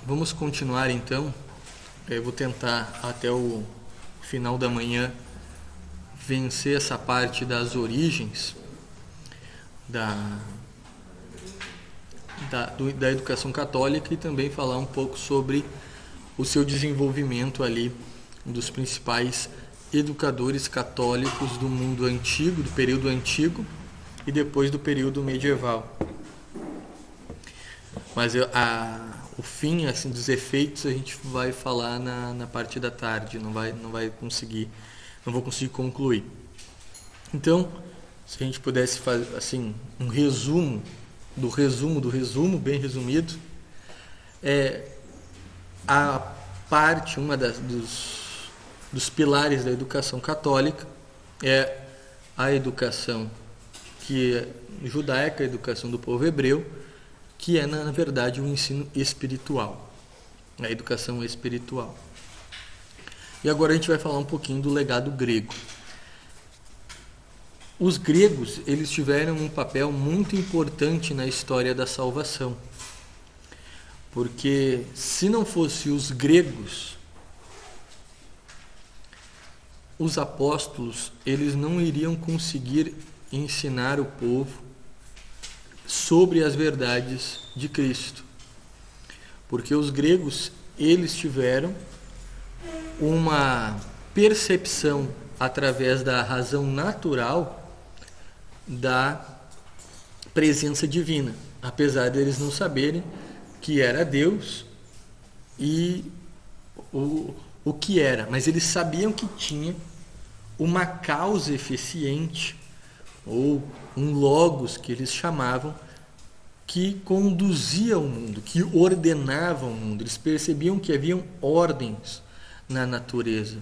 Vamos continuar então. Eu vou tentar até o final da manhã vencer essa parte das origens da educação católica e também falar um pouco sobre o seu desenvolvimento ali dos principais educadores católicos do mundo antigo, do período antigo e depois do período medieval. Mas o fim assim, dos efeitos a gente vai falar na parte da tarde, não vou conseguir concluir. Então, se a gente pudesse fazer assim, um resumo, bem resumido, a parte, dos pilares da educação católica é a educação que é judaica, a educação do povo hebreu, que é, na verdade, o ensino espiritual, a educação espiritual. E agora a gente vai falar um pouquinho do legado grego. Os gregos, eles tiveram um papel muito importante na história da salvação, porque se não fosse os gregos, os apóstolos, eles não iriam conseguir ensinar o povo sobre as verdades de Cristo. Porque os gregos, eles tiveram uma percepção através da razão natural da presença divina, apesar de eles não saberem que era Deus e o que era, mas eles sabiam que tinha uma causa eficiente, ou um logos que eles chamavam, que conduzia o mundo, que ordenava o mundo. Eles percebiam que haviam ordens na natureza.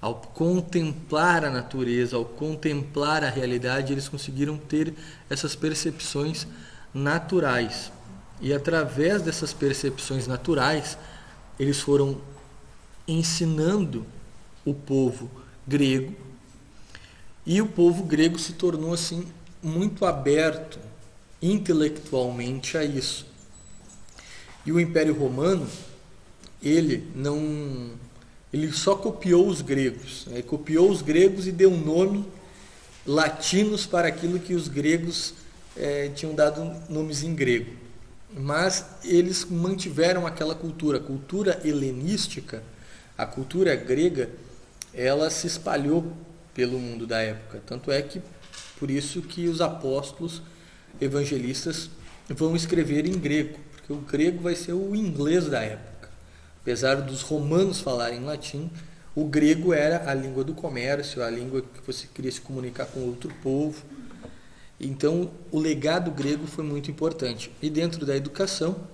Ao contemplar a natureza, ao contemplar a realidade, eles conseguiram ter essas percepções naturais. E através dessas percepções naturais, eles foram ensinando o povo grego, e o povo grego se tornou assim muito aberto intelectualmente a isso. E o Império Romano, ele só copiou os gregos, né? Copiou os gregos e deu nome latinos para aquilo que os gregos tinham dado nomes em grego. Mas eles mantiveram aquela cultura, a cultura helenística, a cultura grega, ela se espalhou pelo mundo da época. Tanto é que, por isso que os apóstolos evangelistas vão escrever em grego, porque o grego vai ser o inglês da época. Apesar dos romanos falarem latim, o grego era a língua do comércio, a língua que você queria se comunicar com outro povo. Então, o legado grego foi muito importante. E dentro da educação,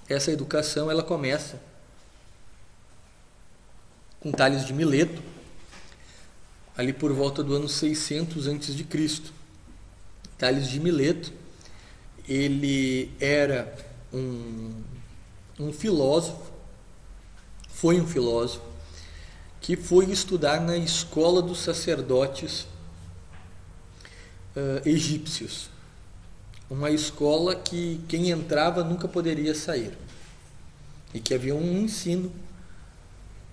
essa educação ela começa com Tales de Mileto, ali por volta do ano 600 a.C. Tales de Mileto, ele era um filósofo, foi um filósofo, que foi estudar na escola dos sacerdotes egípcios. Uma escola que quem entrava nunca poderia sair. E que havia um ensino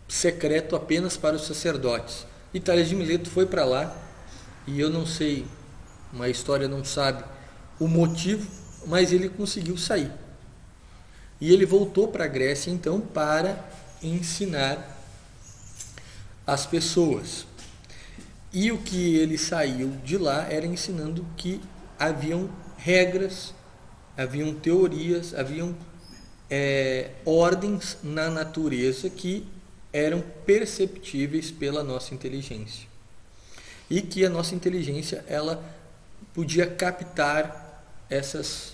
secreto apenas para os sacerdotes. E Tales de Mileto foi para lá, e eu não sei, uma história não sabe o motivo, mas ele conseguiu sair. E ele voltou para a Grécia, então, para ensinar as pessoas. E o que ele saiu de lá era ensinando que haviam regras, haviam teorias, haviam ordens na natureza que eram perceptíveis pela nossa inteligência. E que a nossa inteligência ela podia captar essas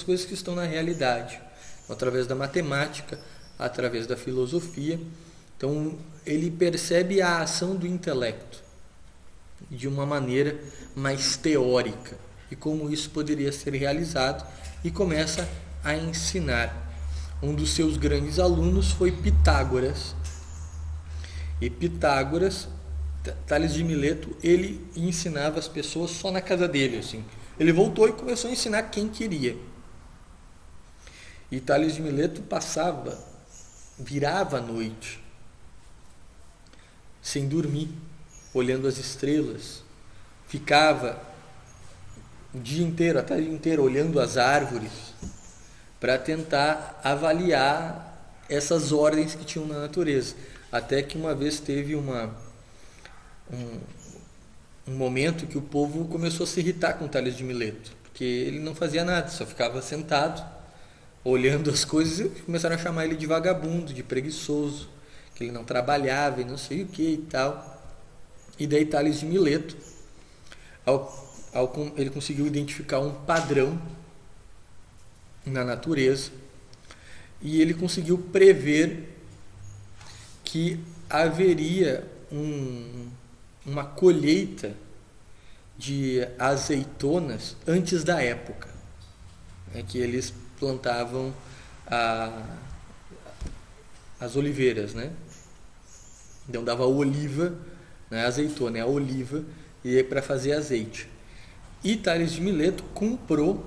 coisas que estão na realidade, através da matemática, através da filosofia. Então, ele percebe a ação do intelecto de uma maneira mais teórica e como isso poderia ser realizado, e começa a ensinar. Um dos seus grandes alunos foi Pitágoras. E Pitágoras, Tales de Mileto, ele ensinava as pessoas só na casa dele, assim. Ele voltou e começou a ensinar quem queria. E Tales de Mileto virava a noite, sem dormir, olhando as estrelas. Ficava o dia inteiro, a tarde inteira, olhando as árvores, para tentar avaliar essas ordens que tinham na natureza. Até que uma vez teve um momento que o povo começou a se irritar com Tales de Mileto, porque ele não fazia nada, só ficava sentado, olhando as coisas, e começaram a chamar ele de vagabundo, de preguiçoso, que ele não trabalhava e não sei o que e tal. E daí Tales de Mileto, ele conseguiu identificar um padrão na natureza, e ele conseguiu prever que haveria uma colheita de azeitonas antes da época, que eles plantavam as oliveiras, né? Então dava a oliva, né? A azeitona é a oliva, e é para fazer azeite. E Tales de Mileto comprou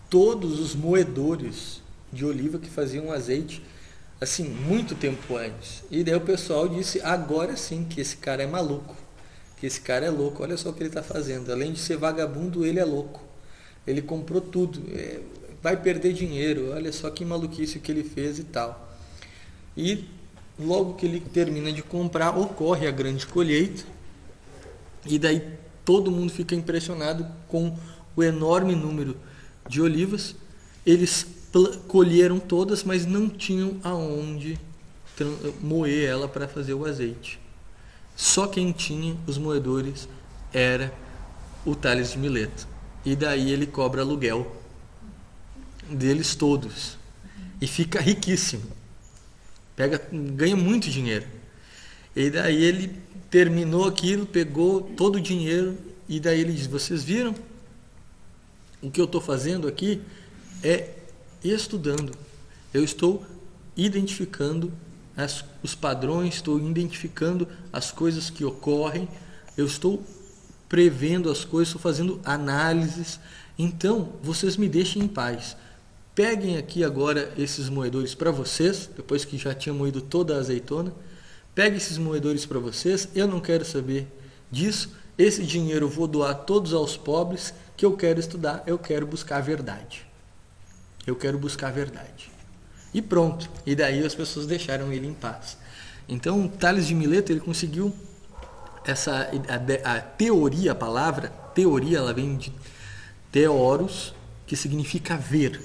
todos os moedores de oliva que faziam azeite, assim, muito tempo antes. E daí o pessoal disse: agora sim que esse cara é maluco, que esse cara é louco, olha só o que ele está fazendo. Além de ser vagabundo, ele é louco. Ele comprou tudo, vai perder dinheiro, olha só que maluquice que ele fez e tal. E logo que ele termina de comprar, ocorre a grande colheita, e daí todo mundo fica impressionado com o enorme número de olivas. Eles colheram todas, mas não tinham aonde moer ela para fazer o azeite. Só quem tinha os moedores era o Tales de Mileto. E daí ele cobra aluguel deles todos e fica riquíssimo, ganha muito dinheiro. E daí ele terminou aquilo, pegou todo o dinheiro, e daí ele diz: vocês viram? O que eu estou fazendo aqui é estudando. Eu estou identificando os padrões, estou identificando as coisas que ocorrem, eu estou prevendo as coisas, estou fazendo análises. Então, vocês me deixem em paz. Peguem aqui agora esses moedores para vocês, depois que já tinha moído toda a azeitona. Peguem esses moedores para vocês, eu não quero saber disso. Esse dinheiro eu vou doar todos aos pobres, que eu quero estudar, eu quero buscar a verdade. Eu quero buscar a verdade. E pronto. E daí as pessoas deixaram ele em paz. Então, Tales de Mileto, ele conseguiu a teoria, a palavra teoria, ela vem de theoros, que significa ver.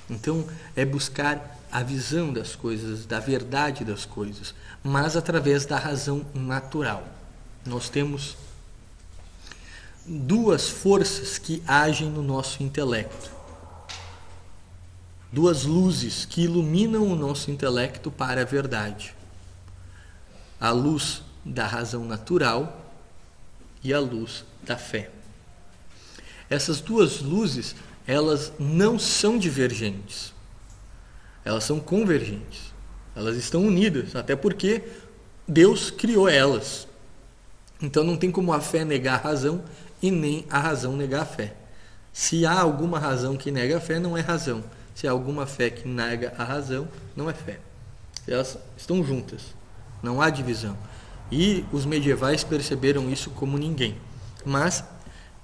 Então, é buscar a visão das coisas, da verdade das coisas, mas através da razão natural. Nós temos duas forças que agem no nosso intelecto. Duas luzes que iluminam o nosso intelecto para a verdade. A luz da razão natural e a luz da fé. Essas duas luzes, elas não são divergentes. Elas são convergentes. Elas estão unidas, até porque Deus criou elas. Então não tem como a fé negar a razão e nem a razão negar a fé. Se há alguma razão que nega a fé, não é razão. Se há alguma fé que nega a razão, não é fé. Elas estão juntas. Não há divisão. E os medievais perceberam isso como ninguém. Mas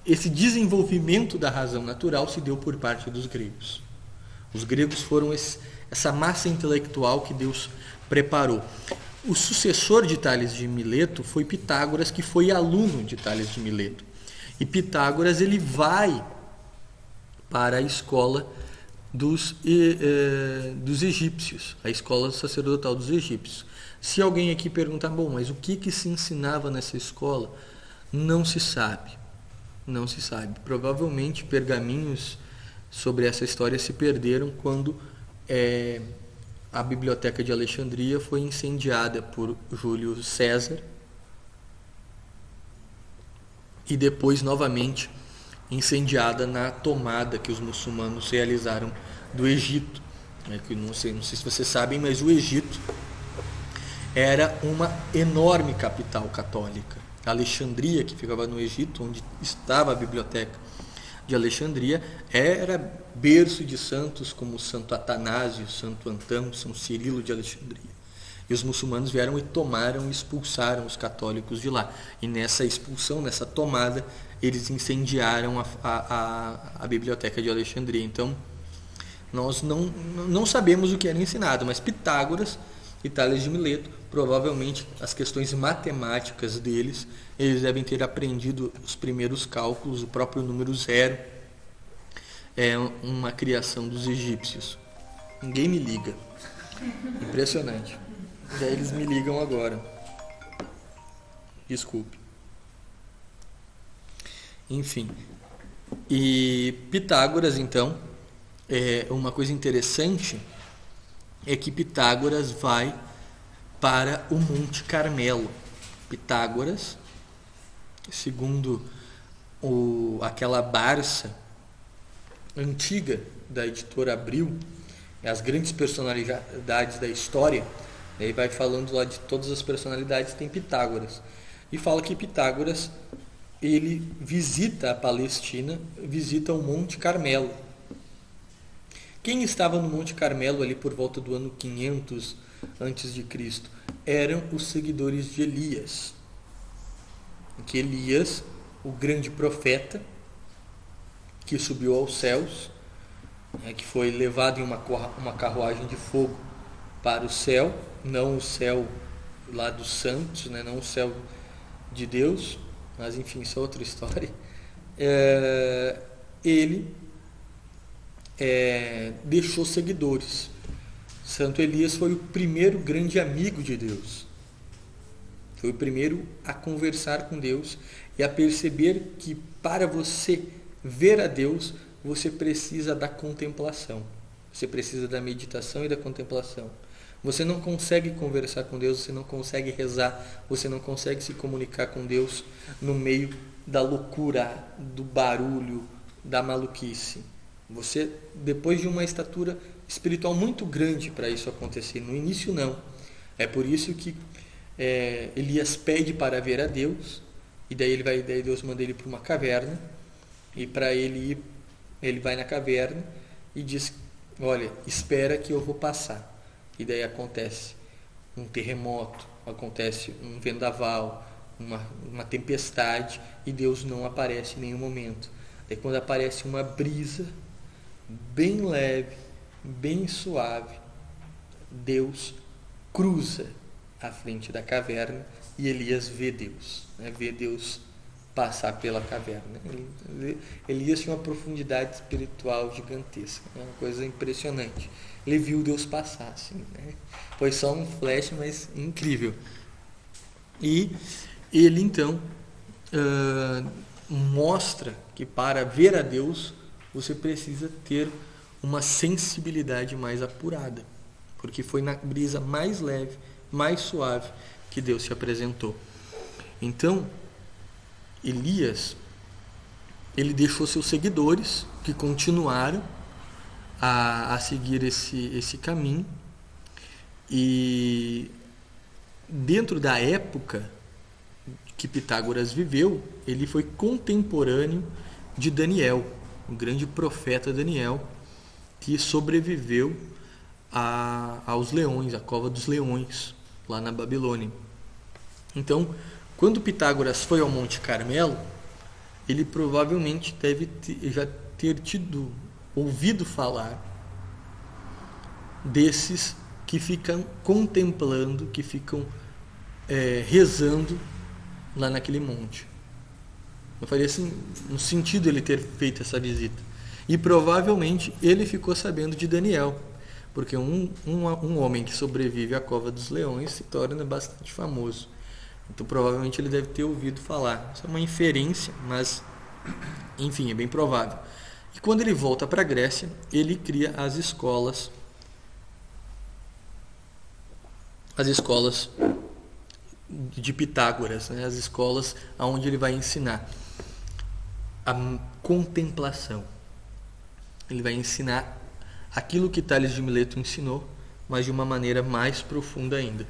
esse desenvolvimento da razão natural se deu por parte dos gregos. Os gregos foram essa massa intelectual que Deus preparou. O sucessor de Tales de Mileto foi Pitágoras, que foi aluno de Tales de Mileto. E Pitágoras, ele vai para a escola dos egípcios, a escola sacerdotal dos egípcios. Se alguém aqui perguntar: bom, mas o que se ensinava nessa escola? Não se sabe. Não se sabe. Provavelmente pergaminhos sobre essa história se perderam quando a biblioteca de Alexandria foi incendiada por Júlio César e depois novamente incendiada na tomada que os muçulmanos realizaram do Egito. Não sei se vocês sabem, mas o Egito era uma enorme capital católica. Alexandria, que ficava no Egito, onde estava a biblioteca de Alexandria era berço de santos como Santo Atanásio, Santo Antão, São Cirilo de Alexandria. E os muçulmanos vieram e tomaram e expulsaram os católicos de lá. E nessa expulsão, nessa tomada, eles incendiaram a biblioteca de Alexandria. Então, nós não sabemos o que era ensinado, mas Pitágoras e Tales de Mileto, provavelmente as questões matemáticas deles, eles devem ter aprendido os primeiros cálculos, o próprio número zero é uma criação dos egípcios. Ninguém me liga. Impressionante. Já eles me ligam agora. Desculpe. Enfim. E Pitágoras, então, uma coisa interessante é que Pitágoras vai para o Monte Carmelo. Pitágoras, segundo aquela Barça antiga da editora Abril, as grandes personalidades da história, ele vai falando lá de todas as personalidades, tem Pitágoras. E fala que Pitágoras, ele visita a Palestina, visita o Monte Carmelo. Quem estava no Monte Carmelo ali por volta do ano 500 a.C. eram os seguidores de Elias. Que Elias, o grande profeta, que subiu aos céus, que foi levado em uma carruagem de fogo para o céu, não o céu lá dos santos, não o céu de Deus, mas enfim, isso é outra história. Ele deixou seguidores. Santo Elias foi o primeiro grande amigo de Deus. Foi o primeiro a conversar com Deus e a perceber que para você ver a Deus, você precisa da contemplação. Você precisa da meditação e da contemplação. Você não consegue conversar com Deus, você não consegue rezar, você não consegue se comunicar com Deus no meio da loucura, do barulho, da maluquice. Você, depois de uma estatura espiritual muito grande para isso acontecer, no início não. É por isso que Elias pede para ver a Deus, e daí Deus manda ele para uma caverna, e para ele ir, ele vai na caverna e diz: olha, espera que eu vou passar. E daí acontece um terremoto, acontece um vendaval, uma tempestade, e Deus não aparece em nenhum momento. Daí quando aparece uma brisa bem leve, bem suave, Deus cruza à frente da caverna e Elias vê Deus, vê Deus passar pela caverna. Elias tinha uma profundidade espiritual gigantesca, uma coisa impressionante. Ele viu Deus passar, assim, Foi só um flash, mas incrível. E ele então mostra que para ver a Deus você precisa ter uma sensibilidade mais apurada, porque foi na brisa mais leve, mais suave que Deus se apresentou. Então, Elias, ele deixou seus seguidores que continuaram a seguir esse caminho, e dentro da época que Pitágoras viveu, ele foi contemporâneo de Daniel, o grande profeta Daniel, que sobreviveu aos leões, à cova dos leões, lá na Babilônia. Então, quando Pitágoras foi ao Monte Carmelo, ele provavelmente deve já ter ouvido falar desses que ficam contemplando, que ficam rezando lá naquele monte. Não faria assim, um sentido ele ter feito essa visita. E provavelmente ele ficou sabendo de Daniel, porque um homem que sobrevive à cova dos leões se torna bastante famoso. Então provavelmente ele deve ter ouvido falar. Isso é uma inferência, mas enfim, é bem provável. E quando ele volta para a Grécia, ele cria as escolas de Pitágoras, as escolas onde ele vai ensinar a contemplação. Ele vai ensinar aquilo que Tales de Mileto ensinou, mas de uma maneira mais profunda ainda,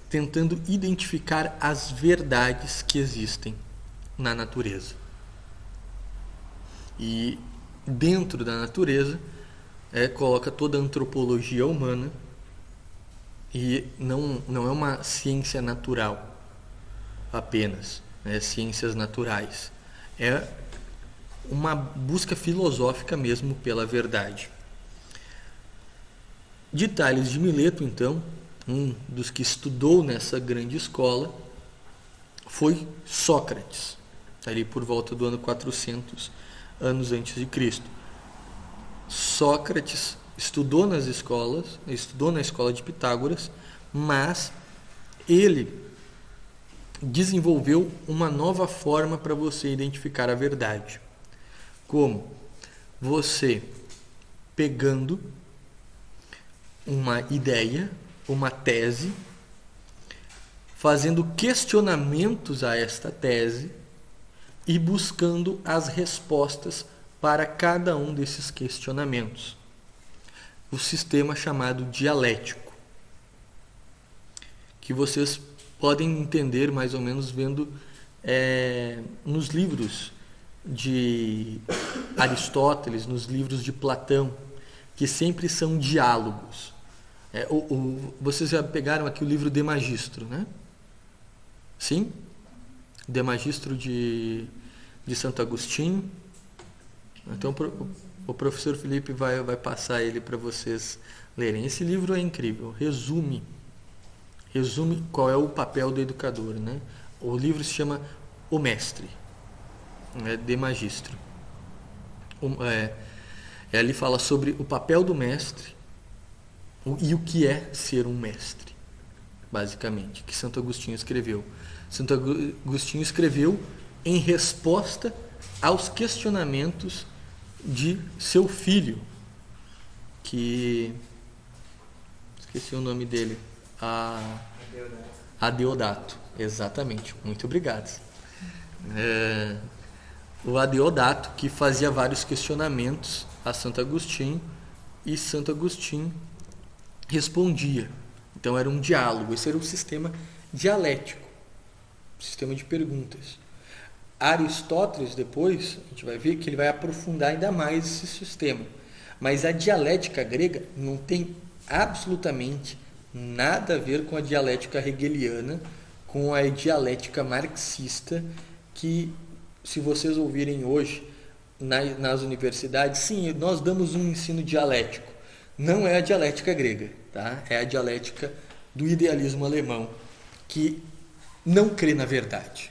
tentando identificar as verdades que existem na natureza. E dentro da natureza coloca toda a antropologia humana, e não é uma ciência natural apenas, ciências naturais. É uma busca filosófica mesmo pela verdade. De Tales de Mileto, então, um dos que estudou nessa grande escola foi Sócrates, ali por volta do ano 400 anos antes de Cristo. Sócrates estudou na escola de Pitágoras, mas ele desenvolveu uma nova forma para você identificar a verdade. Como? Você pegando uma ideia, uma tese, fazendo questionamentos a esta tese e buscando as respostas para cada um desses questionamentos. O sistema chamado dialético, que vocês podem entender mais ou menos vendo nos livros de Aristóteles, nos livros de Platão, que sempre são diálogos. Vocês já pegaram aqui o livro De Magistro, né? Sim? De Magistro de Santo Agostinho. Então o professor Felipe vai passar ele para vocês lerem. Esse livro é incrível, resume qual é o papel do educador, né? O livro se chama O Mestre, De Magistro. Ele fala sobre o papel do mestre e o que é ser um mestre, basicamente, que Santo Agostinho escreveu. Santo Agostinho escreveu em resposta aos questionamentos de seu filho, que esqueci o nome dele, Adeodato. Exatamente, muito obrigado. O Adeodato, que fazia vários questionamentos a Santo Agostinho, e Santo Agostinho respondia. Então era um diálogo, esse era um sistema dialético, sistema de perguntas. Aristóteles, depois, a gente vai ver que ele vai aprofundar ainda mais esse sistema. Mas a dialética grega não tem absolutamente nada a ver com a dialética hegeliana, com a dialética marxista, que, se vocês ouvirem hoje nas universidades, sim, nós damos um ensino dialético. Não é a dialética grega, tá? É a dialética do idealismo alemão, que não crê na verdade.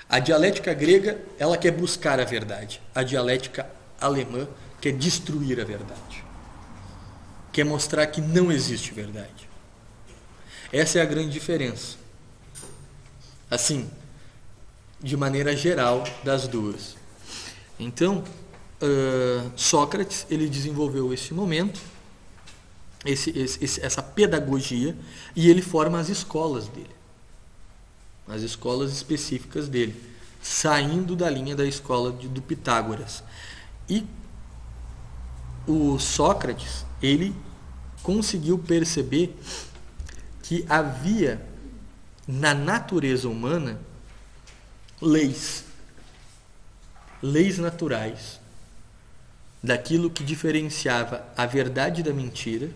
A dialética grega, ela quer buscar a verdade. A dialética alemã quer destruir a verdade. Quer mostrar que não existe verdade. Essa é a grande diferença. Assim, de maneira geral, das duas. Então, Sócrates, ele desenvolveu esse momento, essa pedagogia, e ele forma as escolas dele. As escolas específicas dele, saindo da linha da escola do Pitágoras. E o Sócrates, ele conseguiu perceber que havia na natureza humana leis naturais, daquilo que diferenciava a verdade da mentira,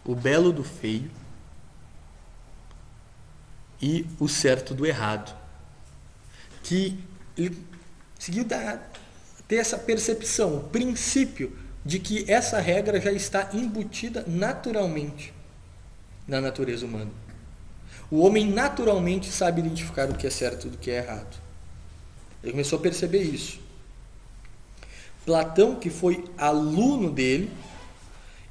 o belo do feio e o certo do errado, que ele conseguiu ter essa percepção, o princípio de que essa regra já está embutida naturalmente na natureza humana. O homem naturalmente sabe identificar o que é certo do que é errado. Ele começou a perceber isso. Platão, que foi aluno dele,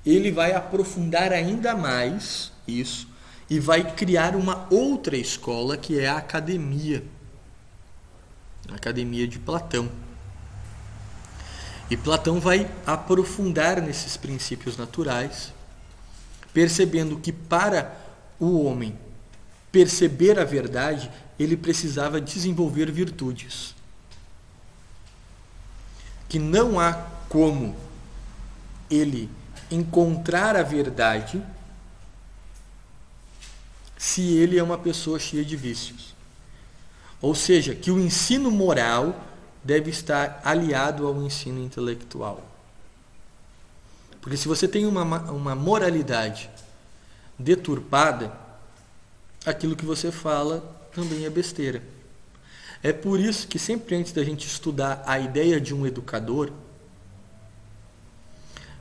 ele vai aprofundar ainda mais isso e vai criar uma outra escola, que é a academia de Platão. E Platão vai aprofundar nesses princípios naturais, percebendo que para o homem perceber a verdade, ele precisava desenvolver virtudes. Que não há como ele encontrar a verdade se ele é uma pessoa cheia de vícios. Ou seja, que o ensino moral deve estar aliado ao ensino intelectual. Porque se você tem uma moralidade deturpada, aquilo que você fala também é besteira. É por isso que sempre antes da gente estudar a ideia de um educador,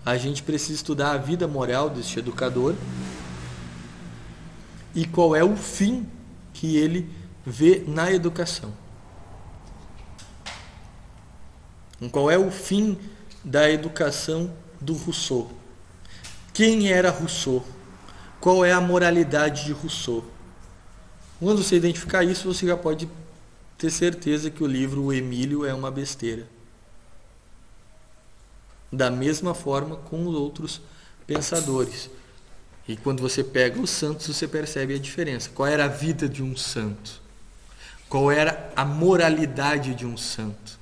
a gente precisa estudar a vida moral deste educador e qual é o fim que ele vê na educação. Qual é o fim da educação do Rousseau? Quem era Rousseau? Qual é a moralidade de Rousseau? Quando você identificar isso, você já pode ter certeza que o livro O Emílio é uma besteira. Da mesma forma com os outros pensadores. E quando você pega os santos, você percebe a diferença. Qual era a vida de um santo? Qual era a moralidade de um santo?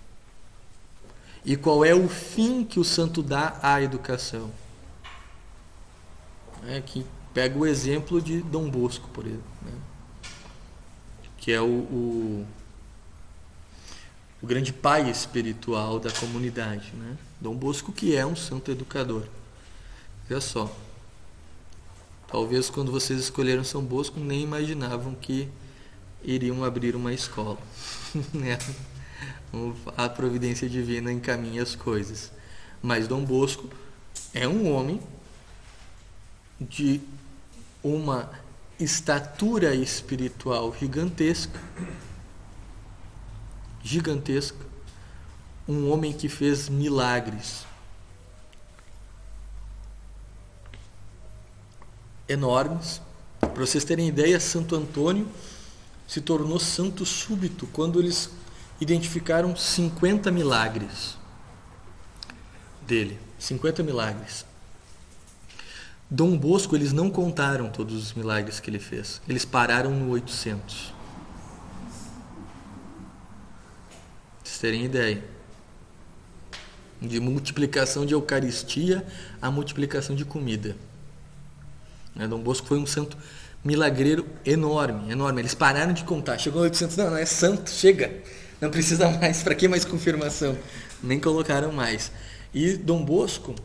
E qual é o fim que o santo dá à educação? Que pega o exemplo de Dom Bosco, por exemplo, né? Que é o grande pai espiritual da comunidade, né? Dom Bosco, que é um santo educador. Veja só. Talvez quando vocês escolheram São Bosco, nem imaginavam que iriam abrir uma escola. A providência divina encaminha as coisas. Mas Dom Bosco é um homem de uma estatura espiritual gigantesca. Um homem que fez milagres enormes. Para vocês terem ideia, Santo Antônio se tornou santo súbito quando eles identificaram 50 milagres dele. 50 milagres. Dom Bosco, eles não contaram todos os milagres que ele fez. Eles pararam no 800. Pra vocês terem ideia. De multiplicação de Eucaristia a multiplicação de comida. Dom Bosco foi um santo milagreiro enorme, enorme. Eles pararam de contar. Chegou a 800, não é santo, chega. Não precisa mais, para que mais confirmação? Nem colocaram mais. E Dom Bosco,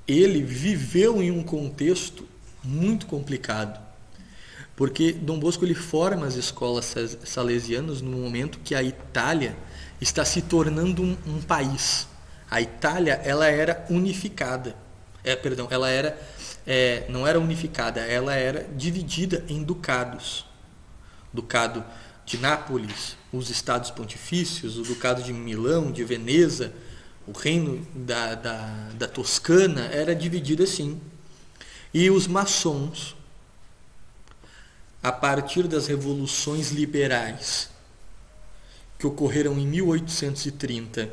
ele viveu em um contexto muito complicado. Porque Dom Bosco ele forma as escolas salesianas no momento que a Itália está se tornando um país. A Itália, ela era unificada. Não era unificada, ela era dividida em ducados. Ducado de Nápoles, os estados pontifícios, o ducado de Milão, de Veneza, o reino da Toscana, era dividido assim. E os maçons, a partir das revoluções liberais que ocorreram em 1830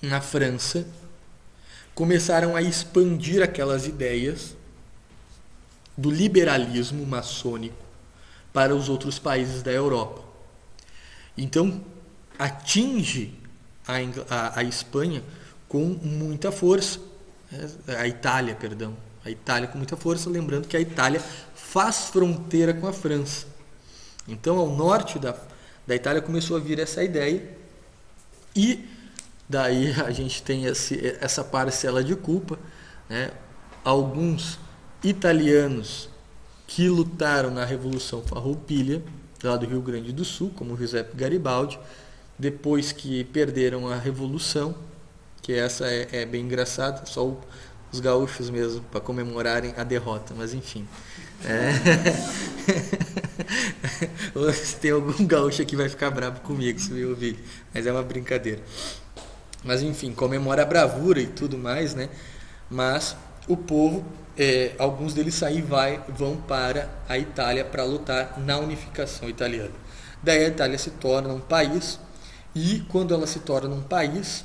na França, começaram a expandir aquelas ideias do liberalismo maçônico para os outros países da Europa. Então, atinge a Espanha com muita força, a Itália com muita força, lembrando que a Itália faz fronteira com a França. Então, ao norte da Itália começou a vir essa ideia e daí a gente tem essa parcela de culpa, né? Alguns italianos que lutaram na Revolução Farroupilha, lá do Rio Grande do Sul, como Giuseppe Garibaldi, depois que perderam a Revolução, que essa é bem engraçada, só os gaúchos mesmo, para comemorarem a derrota, mas enfim. Se tem algum gaúcho aqui vai ficar bravo comigo se me ouvir, mas é uma brincadeira. Mas enfim, comemora a bravura e tudo mais, né? Mas o povo, alguns deles vão para a Itália para lutar na unificação italiana. Daí a Itália se torna um país, e quando ela se torna um país,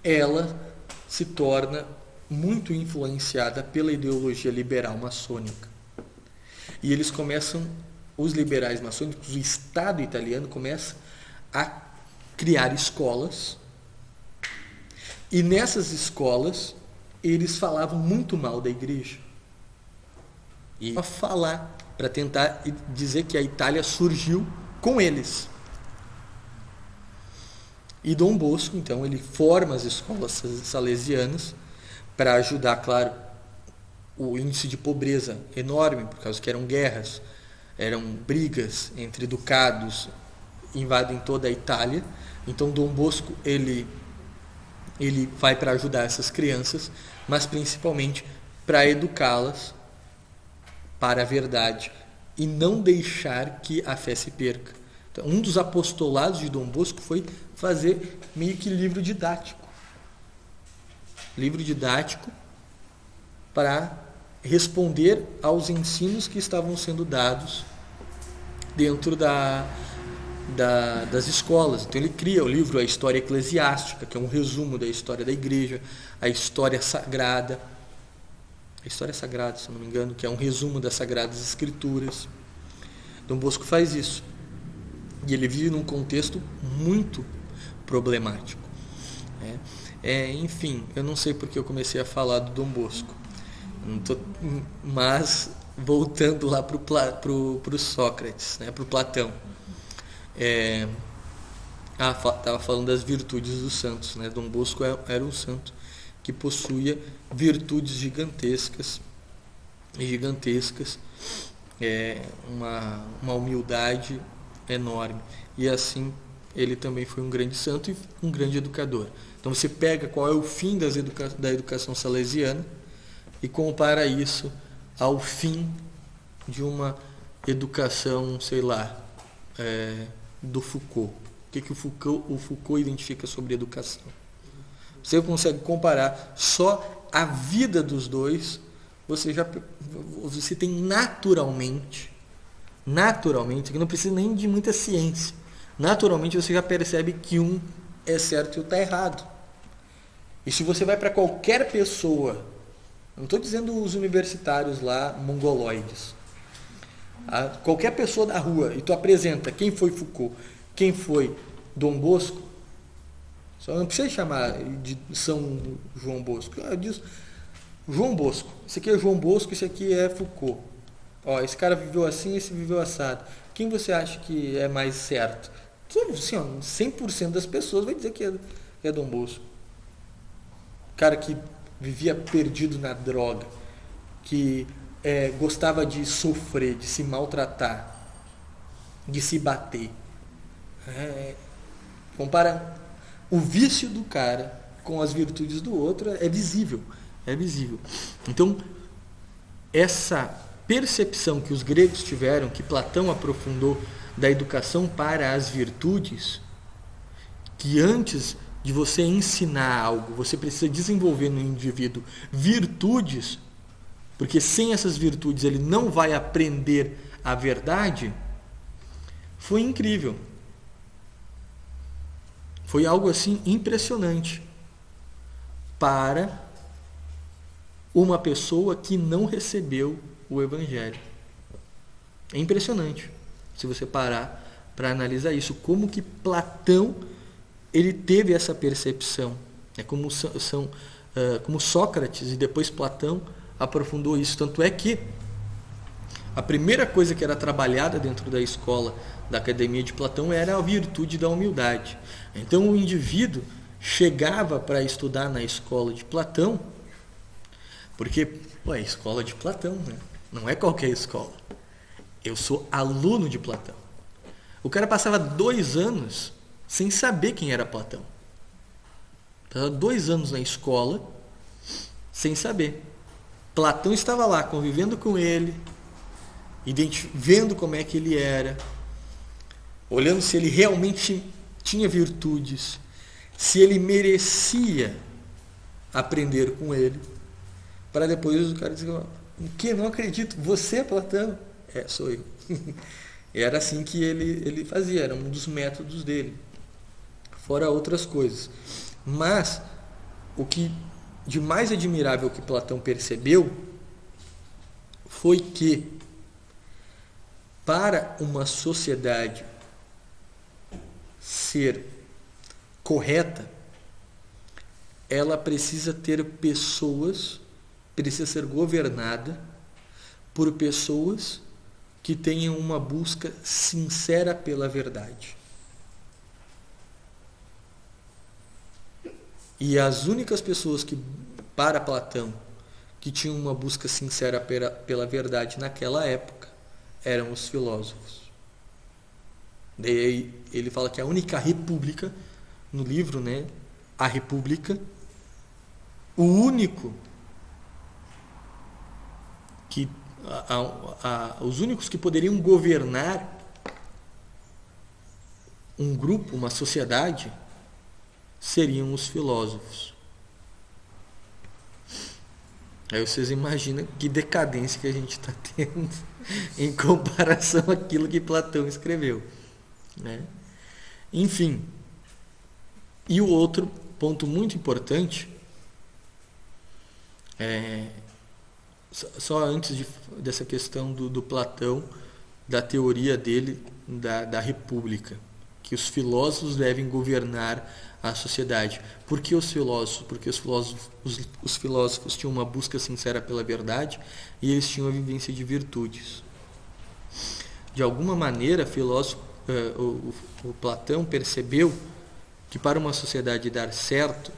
ela se torna muito influenciada pela ideologia liberal maçônica. E eles os liberais maçônicos, o Estado italiano começa a criar escolas, e nessas escolas eles falavam muito mal da igreja. E para tentar dizer que a Itália surgiu com eles. E Dom Bosco, então, ele forma as escolas salesianas para ajudar, claro, o índice de pobreza enorme, por causa que eram guerras, eram brigas entre ducados, invadem toda a Itália. Então Dom Bosco ele vai para ajudar essas crianças, mas principalmente para educá-las para a verdade e não deixar que a fé se perca. Então, um dos apostolados de Dom Bosco foi fazer meio que livro didático para responder aos ensinos que estavam sendo dados dentro das escolas. Então ele cria o livro A História Eclesiástica, que é um resumo da história da igreja, a História Sagrada, se eu não me engano, que é um resumo das Sagradas Escrituras. Dom Bosco faz isso. E ele vive num contexto muito problemático. Enfim, eu não sei porque eu comecei a falar do Dom Bosco. Mas, voltando lá para o Sócrates, para o Platão. Estava falando das virtudes dos santos. Dom Bosco era um santo que possuía virtudes gigantescas, uma humildade enorme. E assim, ele também foi um grande santo e um grande educador. Então você pega qual é o fim da educação salesiana e compara isso ao fim de uma educação, sei lá, do Foucault. O que o Foucault identifica sobre educação? Você consegue comparar só a vida dos dois, você tem naturalmente, que não precisa nem de muita ciência, naturalmente você já percebe que um é certo e o outro está errado. E se você vai para qualquer pessoa, não estou dizendo os universitários lá, mongoloides, qualquer pessoa da rua, e tu apresenta quem foi Foucault, quem foi Dom Bosco, só não precisa chamar de São João Bosco, diz João Bosco, esse aqui é João Bosco, esse aqui é Foucault. Esse cara viveu assim, esse viveu assado. Quem você acha que é mais certo? Assim, 100% das pessoas vai dizer que é Dom Bosco. Cara que vivia perdido na droga, que gostava de sofrer, de se maltratar, de se bater. Compara o vício do cara com as virtudes do outro, é visível. Então, essa percepção que os gregos tiveram, que Platão aprofundou, da educação para as virtudes, que antes de você ensinar algo, você precisa desenvolver no indivíduo virtudes, porque sem essas virtudes ele não vai aprender a verdade, foi incrível. Foi algo assim impressionante para uma pessoa que não recebeu o Evangelho. É impressionante se você parar para analisar isso, como que Platão ele teve essa percepção, como Sócrates e depois Platão aprofundou isso. Tanto é que a primeira coisa que era trabalhada dentro da escola da Academia de Platão era a virtude da humildade. Então o indivíduo chegava para estudar na escola de Platão, porque é escola de Platão, não é qualquer escola. Eu sou aluno de Platão. O cara passava 2 anos sem saber quem era Platão. Passava 2 anos na escola sem saber. Platão estava lá convivendo com ele, vendo como é que ele era, olhando se ele realmente tinha virtudes, se ele merecia aprender com ele, para depois o cara dizer: o que? Não acredito, você é Platão? Sou eu. Era assim que ele fazia, era um dos métodos dele, fora outras coisas. Mas o que de mais admirável que Platão percebeu foi que para uma sociedade ser correta, ela precisa ter pessoas, precisa ser governada por pessoas que tenham uma busca sincera pela verdade. E as únicas pessoas que, para Platão, que tinham uma busca sincera pela verdade naquela época, eram os filósofos. Daí ele fala que a única república, no livro, né, A República, o único que os únicos que poderiam governar um grupo, uma sociedade, seriam os filósofos. Aí vocês imaginam que decadência que a gente está tendo em comparação àquilo que Platão escreveu, né? Enfim, e o outro ponto muito importante, só antes dessa questão do Platão, da teoria dele da república, que os filósofos devem governar a sociedade. Por que os filósofos? Porque os filósofos tinham uma busca sincera pela verdade e eles tinham a vivência de virtudes. De alguma maneira, o Platão percebeu que para uma sociedade dar certo,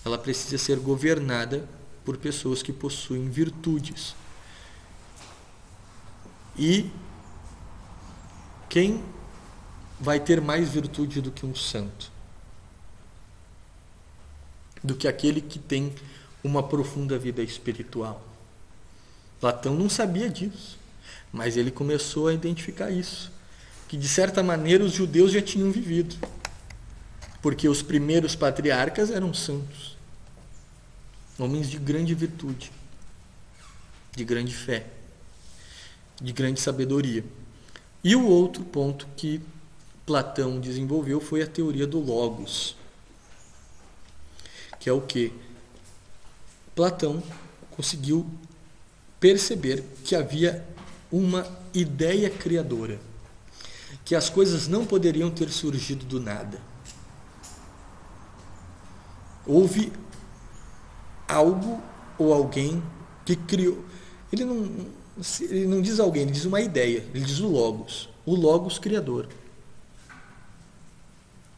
ela precisa ser governada por pessoas que possuem virtudes. E quem vai ter mais virtude do que um santo? Do que aquele que tem uma profunda vida espiritual. Platão não sabia disso, mas ele começou a identificar isso, que de certa maneira os judeus já tinham vivido, porque os primeiros patriarcas eram santos, homens de grande virtude, de grande fé, de grande sabedoria. E o outro ponto que Platão desenvolveu foi a teoria do Logos, que é o que? Platão conseguiu perceber que havia uma ideia criadora, que as coisas não poderiam ter surgido do nada. Houve algo ou alguém que criou. Ele não diz alguém, ele diz uma ideia, ele diz o Logos criador,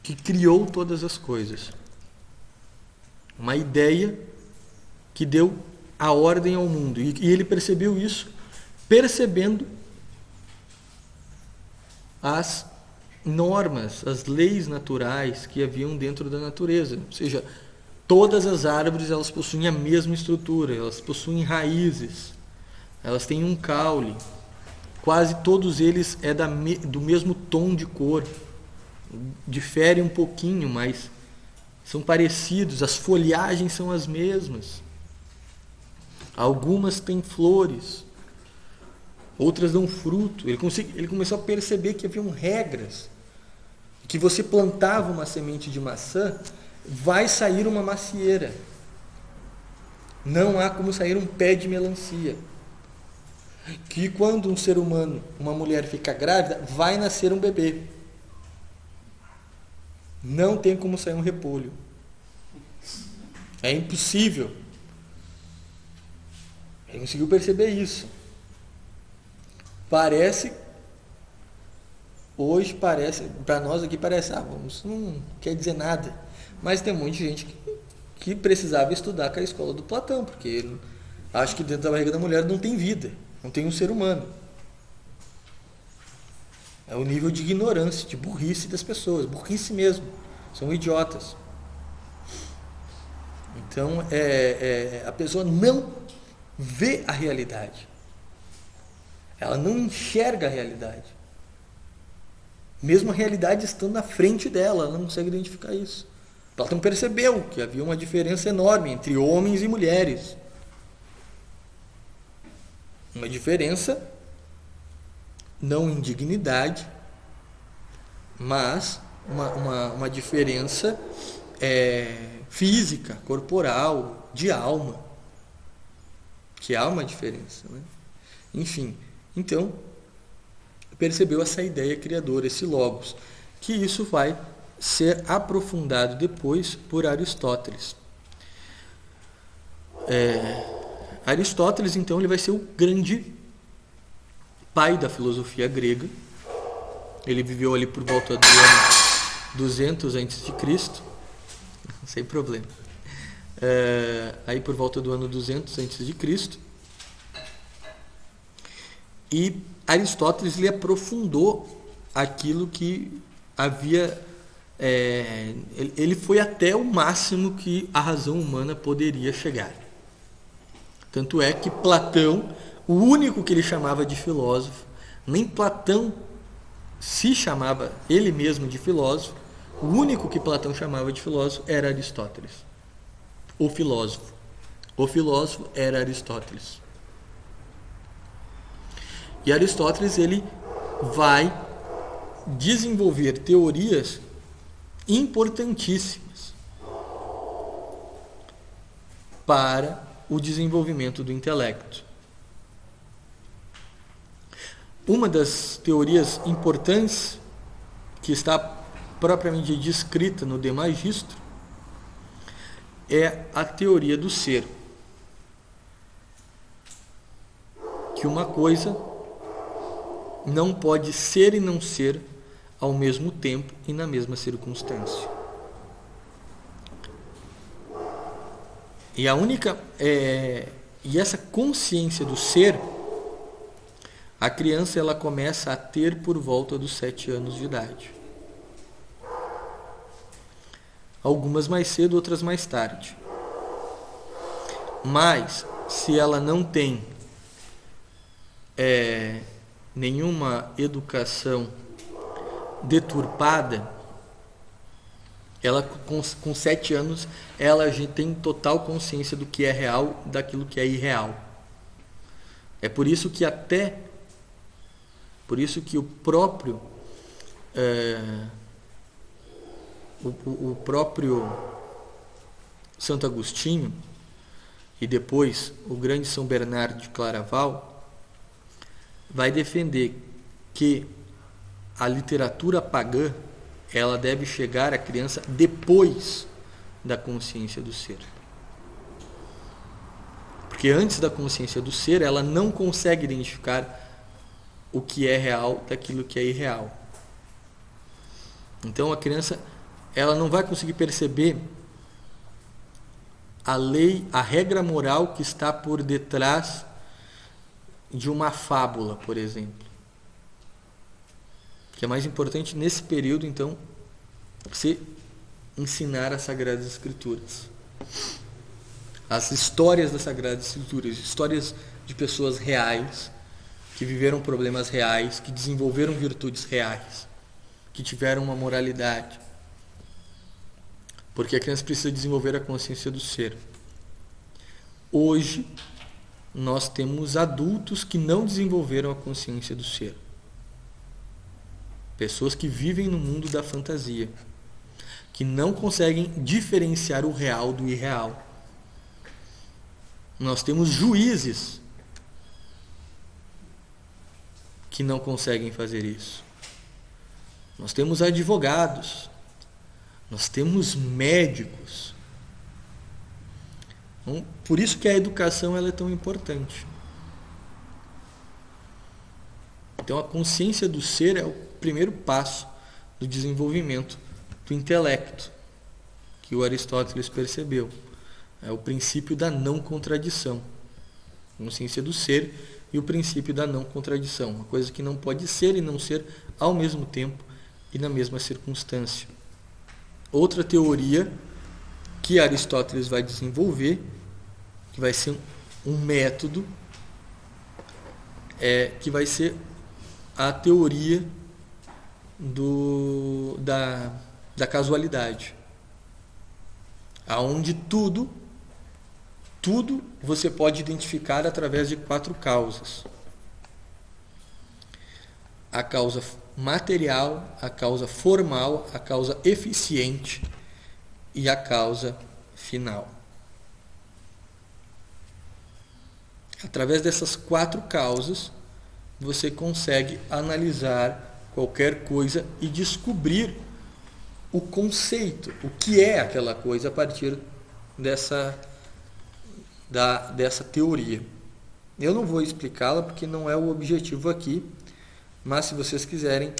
que criou todas as coisas. Uma ideia que deu a ordem ao mundo. E ele percebeu isso percebendo as normas, as leis naturais que haviam dentro da natureza. Ou seja, todas as árvores elas possuem a mesma estrutura, elas possuem raízes, elas têm um caule. Quase todos eles do mesmo tom de cor. Diferem um pouquinho, mas são parecidos, as folhagens são as mesmas. Algumas têm flores, outras dão fruto. Ele começou a perceber que haviam regras, que você plantava uma semente de maçã, vai sair uma macieira. Não há como sair um pé de melancia. Que quando um ser humano, uma mulher fica grávida, vai nascer um bebê. Não tem como sair um repolho. É impossível. Ele conseguiu perceber isso. Hoje parece, para nós aqui parece, isso não quer dizer nada. Mas tem muita gente que precisava estudar com a escola do Platão, porque ele acha que dentro da barriga da mulher não tem vida, não tem um ser humano. É o nível de ignorância, de burrice das pessoas, burrice mesmo, são idiotas. Então, a pessoa não vê a realidade, ela não enxerga a realidade, mesmo a realidade estando na frente dela, ela não consegue identificar isso. Platão percebeu que havia uma diferença enorme entre homens e mulheres, uma diferença não em dignidade, mas uma diferença física, corporal, de alma, que há uma diferença, né? Enfim, então percebeu essa ideia criadora, esse Logos, que isso vai ser aprofundado depois por Aristóteles. Aristóteles, então, ele vai ser o grande pai da filosofia grega. Ele viveu ali por volta do ano 200 a.C., sem problema. aí por volta do ano 200 a.C. E Aristóteles ele aprofundou aquilo que havia. Ele foi até o máximo que a razão humana poderia chegar. Tanto é que Platão, o único que ele chamava de filósofo, nem Platão se chamava ele mesmo de filósofo, o único que Platão chamava de filósofo era Aristóteles. O filósofo era Aristóteles. E Aristóteles ele vai desenvolver teorias importantíssimas para o desenvolvimento do intelecto. Uma das teorias importantes que está propriamente descrita no De Magistro é a teoria do ser. Que uma coisa não pode ser e não ser ao mesmo tempo e na mesma circunstância. E essa consciência do ser, a criança ela começa a ter por volta dos 7 anos de idade. Algumas mais cedo, outras mais tarde. Mas, se ela não tem nenhuma educação deturpada, ela com 7 anos ela já tem total consciência do que é real, daquilo que é irreal. É por isso que o próprio o próprio Santo Agostinho e depois o grande São Bernardo de Claraval vai defender que a literatura pagã ela deve chegar à criança depois da consciência do ser. Porque antes da consciência do ser, ela não consegue identificar o que é real daquilo que é irreal. Então a criança ela não vai conseguir perceber a lei, a regra moral que está por detrás de uma fábula, por exemplo. O que é mais importante nesse período, então, você ensinar as Sagradas Escrituras. As histórias das Sagradas Escrituras, histórias de pessoas reais, que viveram problemas reais, que desenvolveram virtudes reais, que tiveram uma moralidade. Porque a criança precisa desenvolver a consciência do ser. Hoje, nós temos adultos que não desenvolveram a consciência do ser. Pessoas que vivem no mundo da fantasia, que não conseguem diferenciar o real do irreal. Nós temos juízes que não conseguem fazer isso. Nós temos advogados, nós temos médicos. Então, por isso que a educação ela é tão importante. Então a consciência do ser é o primeiro passo do desenvolvimento do intelecto, que o Aristóteles percebeu. É o princípio da não contradição. A consciência do ser e o princípio da não contradição. Uma coisa que não pode ser e não ser ao mesmo tempo e na mesma circunstância. Outra teoria que Aristóteles vai desenvolver, que vai ser um método, que vai ser a teoria da casualidade, aonde tudo você pode identificar através de 4 causas: a causa material, a causa formal, a causa eficiente e a causa final. Através dessas 4 causas, você consegue analisar qualquer coisa e descobrir o conceito, o que é aquela coisa a partir dessa teoria. Eu não vou explicá-la porque não é o objetivo aqui, mas se vocês quiserem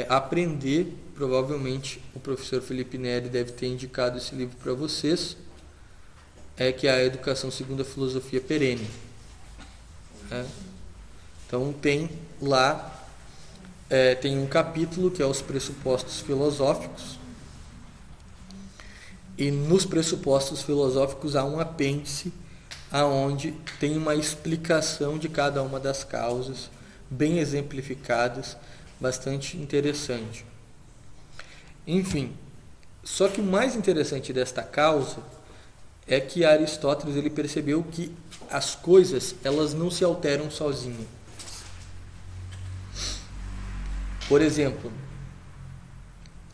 aprender, provavelmente o professor Felipe Neri deve ter indicado esse livro para vocês, é que é a educação segundo a filosofia perene. Então tem lá, tem um capítulo que é os pressupostos filosóficos, e nos pressupostos filosóficos há um apêndice aonde tem uma explicação de cada uma das causas, bem exemplificadas, bastante interessante. Enfim, só que o mais interessante desta causa é que Aristóteles ele percebeu que as coisas elas não se alteram sozinhas. Por exemplo,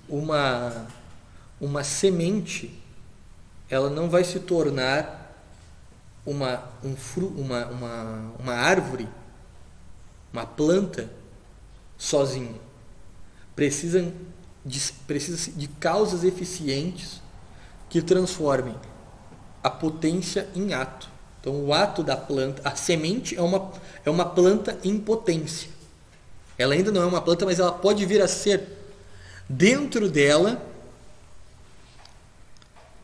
uma semente ela não vai se tornar uma árvore, uma planta sozinha. Precisa de causas eficientes que transformem a potência em ato. Então, o ato da planta, a semente é uma planta em potência. Ela ainda não é uma planta, mas ela pode vir a ser. Dentro dela,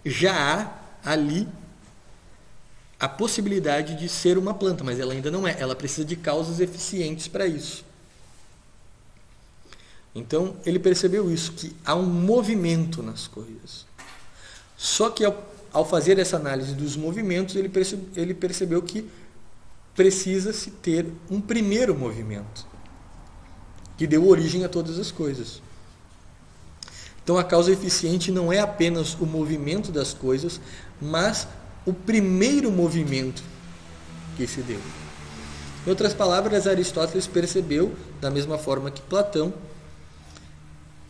já há ali a possibilidade de ser uma planta, mas ela ainda não é. Ela precisa de causas eficientes para isso. Então, ele percebeu isso, que há um movimento nas coisas. Só que ao fazer essa análise dos movimentos, ele percebeu que precisa-se ter um primeiro movimento, que deu origem a todas as coisas. Então, a causa eficiente não é apenas o movimento das coisas, mas o primeiro movimento que se deu. Em outras palavras, Aristóteles percebeu, da mesma forma que Platão,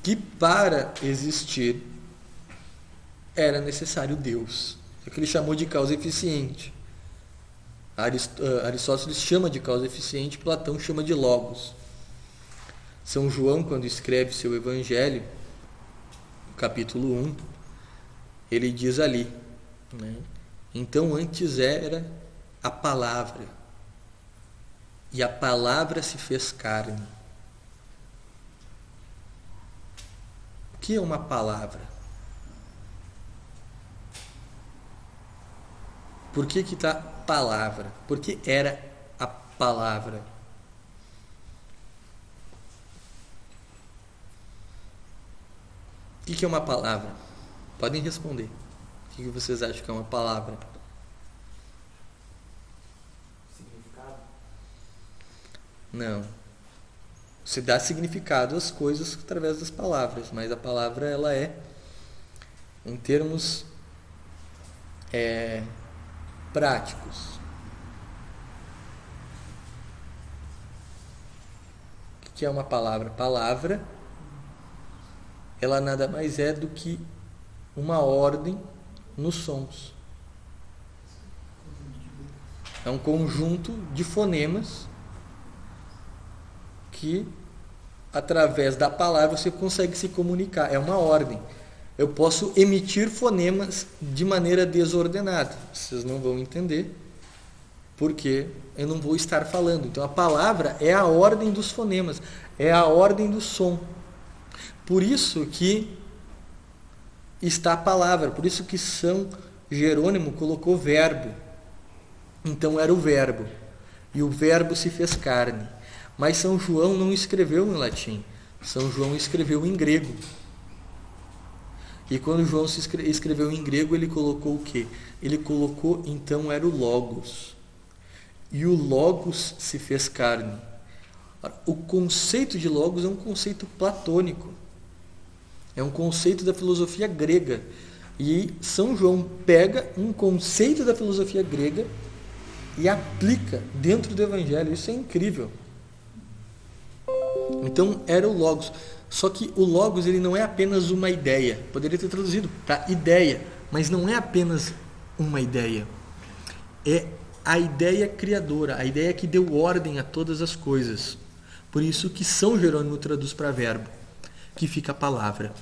que para existir era necessário Deus. É o que ele chamou de causa eficiente. Aristóteles chama de causa eficiente, Platão chama de logos. São João, quando escreve seu Evangelho, no capítulo 1, ele diz ali, né? Então antes era a palavra, e a palavra se fez carne. O que é uma palavra? Por que está palavra? Porque era a palavra. O que é uma palavra? Podem responder. O que vocês acham que é uma palavra? Significado? Não. Se dá significado às coisas através das palavras, mas a palavra ela é, em termos práticos. O que é uma palavra? Palavra, ela nada mais é do que uma ordem nos sons. É um conjunto de fonemas que, através da palavra, você consegue se comunicar. É uma ordem. Eu posso emitir fonemas de maneira desordenada. Vocês não vão entender, porque eu não vou estar falando. Então, a palavra é a ordem dos fonemas, é a ordem do som. Por isso que está a palavra, por isso que São Jerônimo colocou verbo. Então, era o verbo. E o verbo se fez carne. Mas São João não escreveu em latim. São João escreveu em grego. E quando João escreveu em grego, ele colocou o quê? Ele colocou, então, era o Logos. E o Logos se fez carne. O conceito de Logos é um conceito platônico. É um conceito da filosofia grega. E São João pega um conceito da filosofia grega e aplica dentro do Evangelho. Isso é incrível. Então, era o Logos. Só que o Logos ele não é apenas uma ideia. Poderia ter traduzido para ideia, mas não é apenas uma ideia. É a ideia criadora, a ideia que deu ordem a todas as coisas. Por isso que São Jerônimo traduz para verbo, que fica a palavra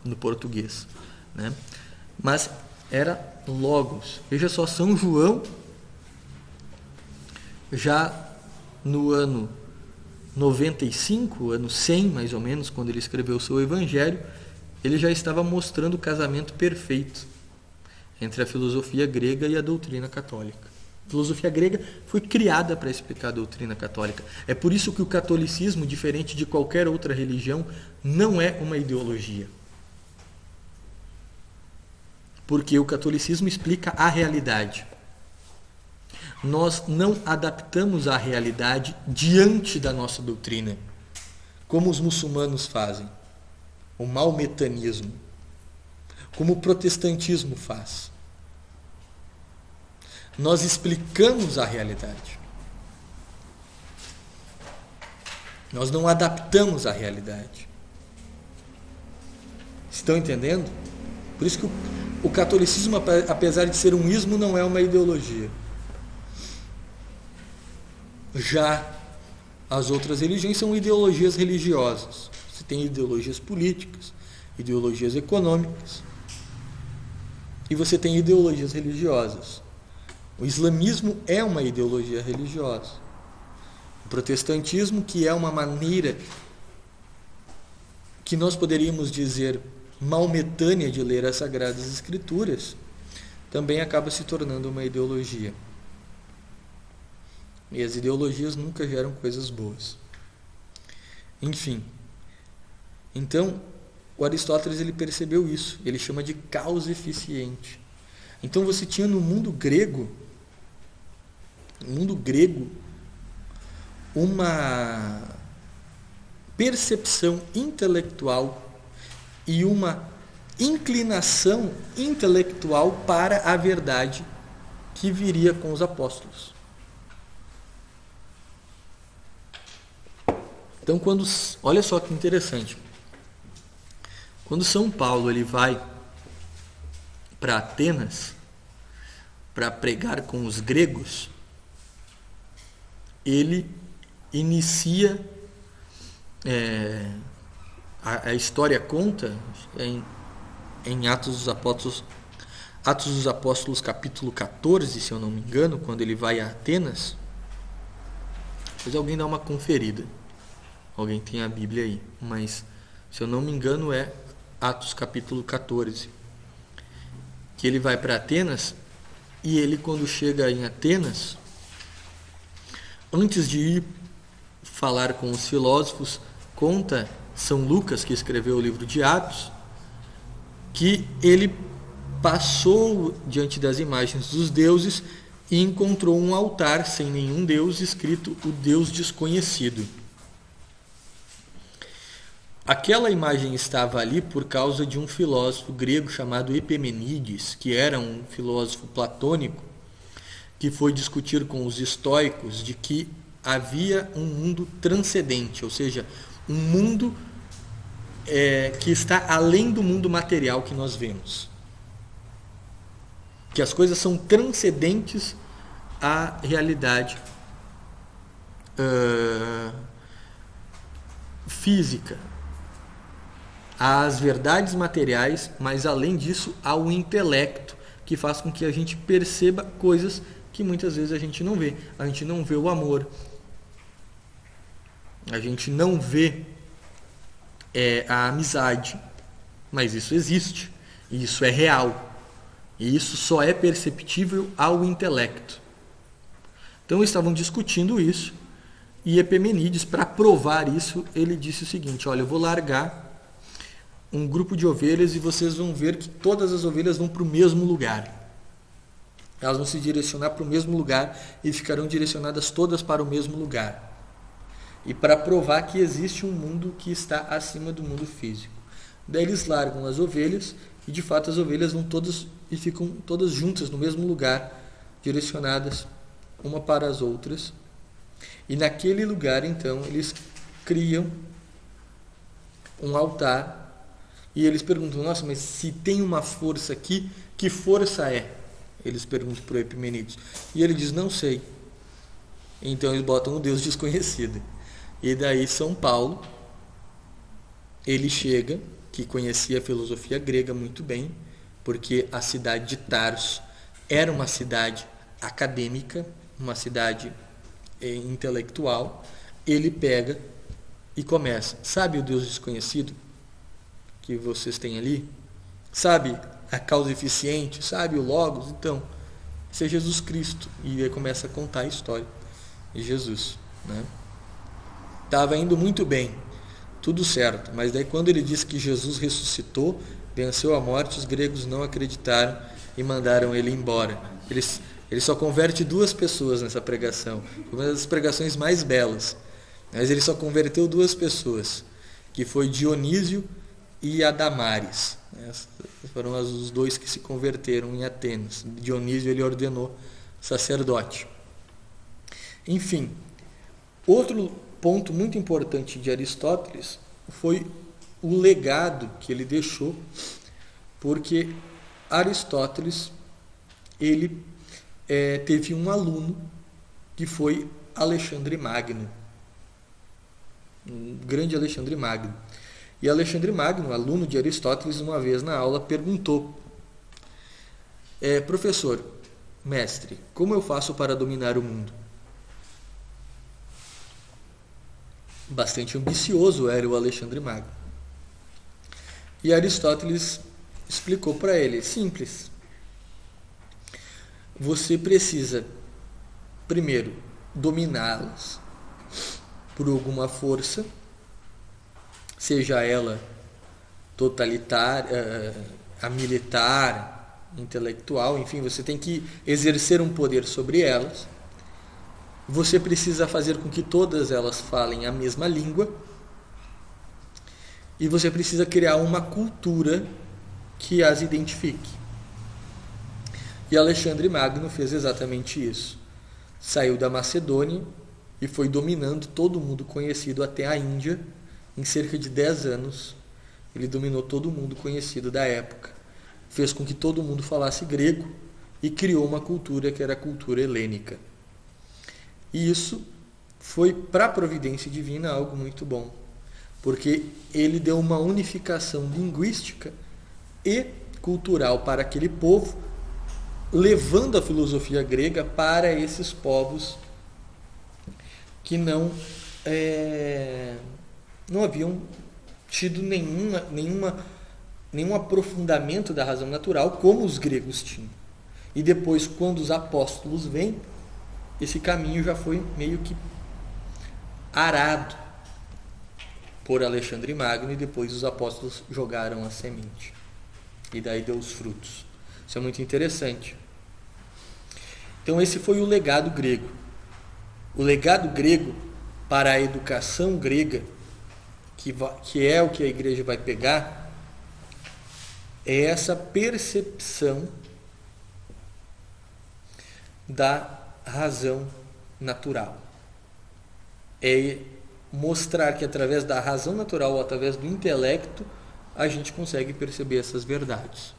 no português, né? Mas era Logos. Veja só, São João, já no ano 95, ano 100 mais ou menos, quando ele escreveu o seu Evangelho, ele já estava mostrando o casamento perfeito entre a filosofia grega e a doutrina católica. A filosofia grega foi criada para explicar a doutrina católica. É por isso que o catolicismo, diferente de qualquer outra religião, não é uma ideologia. Porque o catolicismo explica a realidade. Nós não adaptamos a realidade diante da nossa doutrina, como os muçulmanos fazem, o maometanismo, como o protestantismo faz. Nós explicamos a realidade. Nós não adaptamos a realidade. Estão entendendo? Por isso que o catolicismo, apesar de ser um ismo, não é uma ideologia. Já as outras religiões são ideologias religiosas. Você tem ideologias políticas, ideologias econômicas, e você tem ideologias religiosas. O islamismo é uma ideologia religiosa. O protestantismo, que é uma maneira que nós poderíamos dizer maometânea de ler as Sagradas Escrituras, também acaba se tornando uma ideologia. E as ideologias nunca geram coisas boas. Enfim. Então, o Aristóteles ele percebeu isso. Ele chama de causa eficiente. Então você tinha no mundo grego, uma percepção intelectual e uma inclinação intelectual para a verdade que viria com os apóstolos. Então, olha só que interessante. Quando São Paulo ele vai para Atenas para pregar com os gregos, ele inicia, a história conta em Atos dos Apóstolos capítulo 14, se eu não me engano, quando ele vai a Atenas. Depois alguém dá uma conferida. Alguém tem a Bíblia aí, mas se eu não me engano é Atos capítulo 14, que ele vai para Atenas, e ele, quando chega em Atenas, antes de ir falar com os filósofos, conta São Lucas, que escreveu o livro de Atos, que ele passou diante das imagens dos deuses e encontrou um altar sem nenhum deus, escrito o Deus desconhecido. Aquela imagem estava ali por causa de um filósofo grego chamado Epimenides, que era um filósofo platônico, que foi discutir com os estoicos de que havia um mundo transcendente, ou seja, um mundo que está além do mundo material que nós vemos. Que as coisas são transcendentes à realidade física, às verdades materiais, mas além disso ao intelecto, que faz com que a gente perceba coisas que muitas vezes a gente não vê. A gente não vê o amor, a gente não vê a amizade, mas isso existe, e isso é real, e isso só é perceptível ao intelecto. Então estavam discutindo isso, e Epimenides, para provar isso, ele disse o seguinte: olha, eu vou largar um grupo de ovelhas e vocês vão ver que todas as ovelhas vão para o mesmo lugar. Elas vão se direcionar para o mesmo lugar e ficarão direcionadas todas para o mesmo lugar. E para provar que existe um mundo que está acima do mundo físico. Daí eles largam as ovelhas e de fato as ovelhas vão todas e ficam todas juntas no mesmo lugar, direcionadas uma para as outras. E naquele lugar então eles criam um altar. E eles perguntam: nossa, mas se tem uma força aqui, que força é? Eles perguntam para o Epimenides. E ele diz: não sei. Então eles botam um Deus desconhecido. E daí São Paulo, ele chega, que conhecia a filosofia grega muito bem, porque a cidade de Tarso era uma cidade acadêmica, uma cidade intelectual. Ele pega e começa: sabe o Deus desconhecido que vocês têm ali? Sabe a causa eficiente, sabe? O Logos. Então, esse é Jesus Cristo. E aí começa a contar a história de Jesus, né? Estava indo muito bem, tudo certo, mas daí quando ele disse que Jesus ressuscitou, venceu a morte, os gregos não acreditaram e mandaram ele embora. Ele só converte 2 pessoas nessa pregação, uma das pregações mais belas, mas ele só converteu 2 pessoas, que foi Dionísio e Adamares. Foram os 2 que se converteram em Atenas. Dionísio ele ordenou sacerdote. Enfim, outro ponto muito importante de Aristóteles foi o legado que ele deixou, porque Aristóteles ele teve um aluno que foi Alexandre Magno, um grande Alexandre Magno. E Alexandre Magno, aluno de Aristóteles, uma vez na aula perguntou: professor, mestre, como eu faço para dominar o mundo? Bastante ambicioso era o Alexandre Magno. E Aristóteles explicou para ele: simples. Você precisa, primeiro, dominá-las por alguma força, seja ela totalitária, a militar, intelectual, enfim, você tem que exercer um poder sobre elas. Você precisa fazer com que todas elas falem a mesma língua. E você precisa criar uma cultura que as identifique. E Alexandre Magno fez exatamente isso. Saiu da Macedônia e foi dominando todo mundo conhecido até a Índia. Em cerca de 10 anos, ele dominou todo mundo conhecido da época. Fez com que todo mundo falasse grego e criou uma cultura que era a cultura helênica. E isso foi, para a providência divina, algo muito bom, porque ele deu uma unificação linguística e cultural para aquele povo, levando a filosofia grega para esses povos que não haviam tido nenhum aprofundamento da razão natural como os gregos tinham. E depois, quando os apóstolos vêm, esse caminho já foi meio que arado por Alexandre Magno, e depois os apóstolos jogaram a semente. E daí deu os frutos. Isso é muito interessante. Então esse foi o legado grego. O legado grego para a educação grega, que é o que a igreja vai pegar, é essa percepção da razão natural. É mostrar que através da razão natural, ou através do intelecto, a gente consegue perceber essas verdades.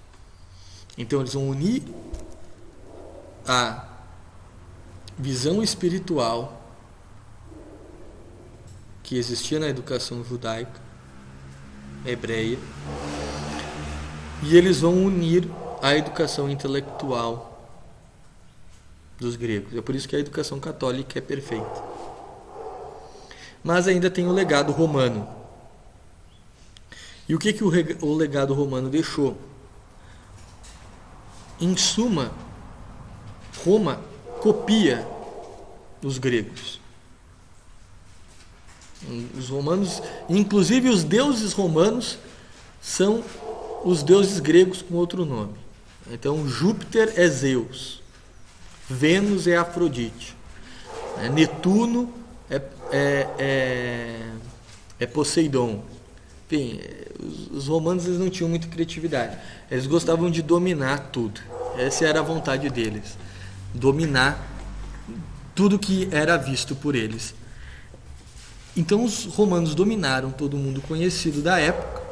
Então eles vão unir a visão espiritual que existia na educação judaica, hebreia, e eles vão unir a educação intelectual dos gregos. É por isso que a educação católica é perfeita. Mas ainda tem o legado romano. E o que o legado romano deixou? Em suma, Roma copia os gregos. Os romanos, inclusive os deuses romanos, são os deuses gregos com outro nome. Então, Júpiter é Zeus, Vênus é Afrodite, Netuno é Poseidon. Enfim, os romanos eles não tinham muita criatividade. Eles gostavam de dominar tudo. Essa era a vontade deles. Dominar tudo que era visto por eles. Então os romanos dominaram todo mundo conhecido da época.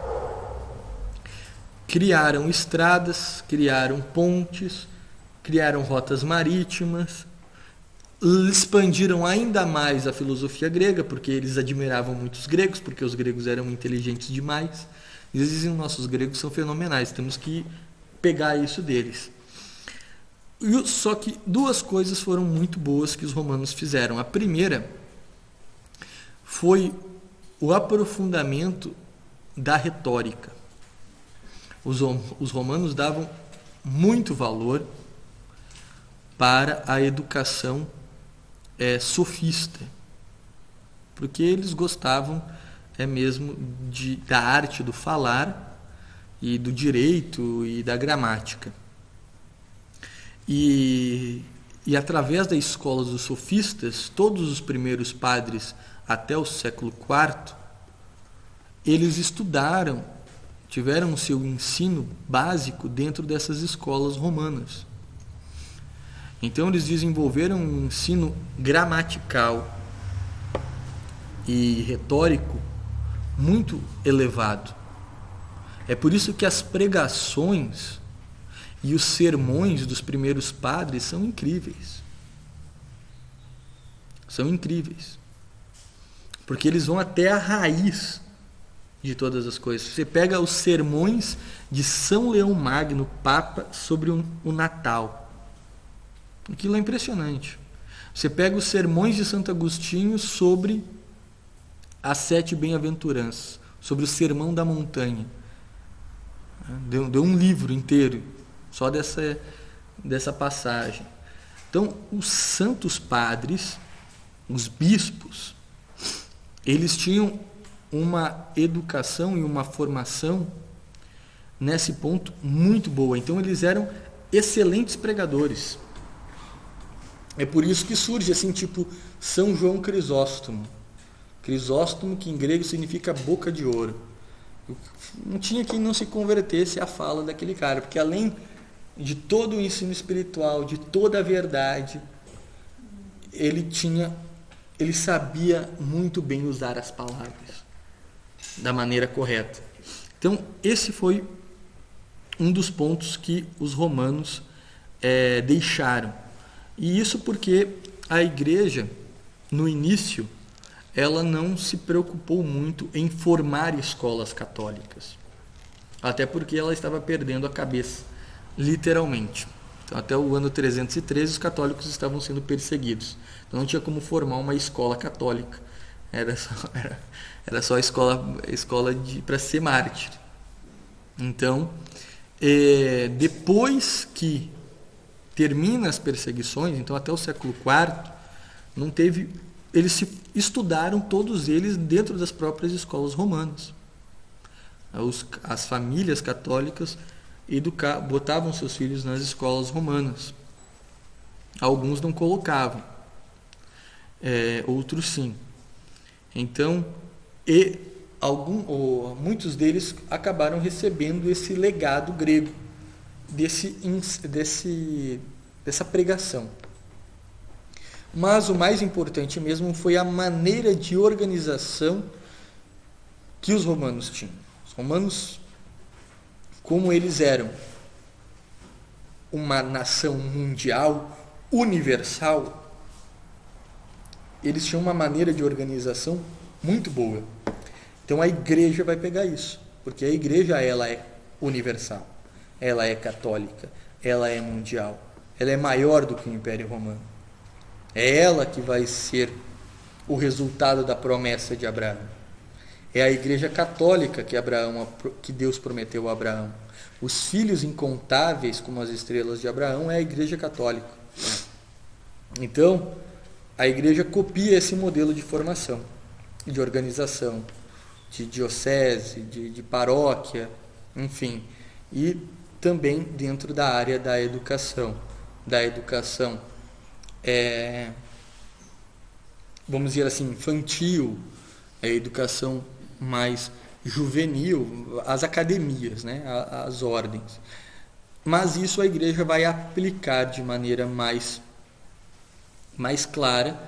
Criaram estradas, criaram pontes, criaram rotas marítimas, expandiram ainda mais a filosofia grega, porque eles admiravam muito os gregos, porque os gregos eram inteligentes demais. Eles diziam: nossos gregos são fenomenais, temos que pegar isso deles. Só que 2 coisas foram muito boas que os romanos fizeram. A primeira foi o aprofundamento da retórica. Os romanos davam muito valor para a educação sofista, porque eles gostavam mesmo da arte do falar e do direito e da gramática. E através da escola dos sofistas, todos os primeiros padres até o século IV, eles estudaram, tiveram o seu ensino básico dentro dessas escolas romanas. Então eles desenvolveram um ensino gramatical e retórico muito elevado. É por isso que as pregações e os sermões dos primeiros padres são incríveis. São incríveis. Porque eles vão até a raiz de todas as coisas. Você pega os sermões de São Leão Magno, Papa, sobre o Natal. Aquilo é impressionante. Você pega os sermões de Santo Agostinho sobre as 7 bem-aventuranças, sobre o Sermão da Montanha. Deu um livro inteiro só dessa passagem. Então, os santos padres, os bispos, eles tinham uma educação e uma formação nesse ponto muito boa. Então, eles eram excelentes pregadores. É por isso que surge assim, tipo São João Crisóstomo. Crisóstomo, que em grego significa boca de ouro. Não tinha quem não se convertesse à fala daquele cara, porque além de todo o ensino espiritual, de toda a verdade, ele sabia muito bem usar as palavras da maneira correta. Então, esse foi um dos pontos que os romanos deixaram. E isso porque a igreja, no início, ela não se preocupou muito em formar escolas católicas. Até porque ela estava perdendo a cabeça, literalmente. Então, até o ano 313, os católicos estavam sendo perseguidos. Então, não tinha como formar uma escola católica. Era só a escola para ser mártir. Então, depois que termina as perseguições, então até o século IV, não teve... Eles estudaram todos eles dentro das próprias escolas romanas. As famílias católicas botavam seus filhos nas escolas romanas. Alguns não colocavam, outros sim. Então, muitos deles acabaram recebendo esse legado grego, dessa pregação. Mas o mais importante mesmo foi a maneira de organização que os romanos tinham. Os romanos, como eles eram uma nação mundial, universal, eles tinham uma maneira de organização muito boa. Então a igreja vai pegar isso, porque a igreja ela é universal, ela é católica, ela é mundial, ela é maior do que o Império Romano. É ela que vai ser o resultado da promessa de Abraão. É a igreja católica que Deus prometeu a Abraão. Os filhos incontáveis, como as estrelas de Abraão, é a igreja católica. Então, a igreja copia esse modelo de formação, de organização, de diocese, de paróquia, enfim. E também dentro da área da educação. Vamos dizer assim, infantil, a educação mais juvenil, as academias, né, as ordens. Mas isso a igreja vai aplicar de maneira mais clara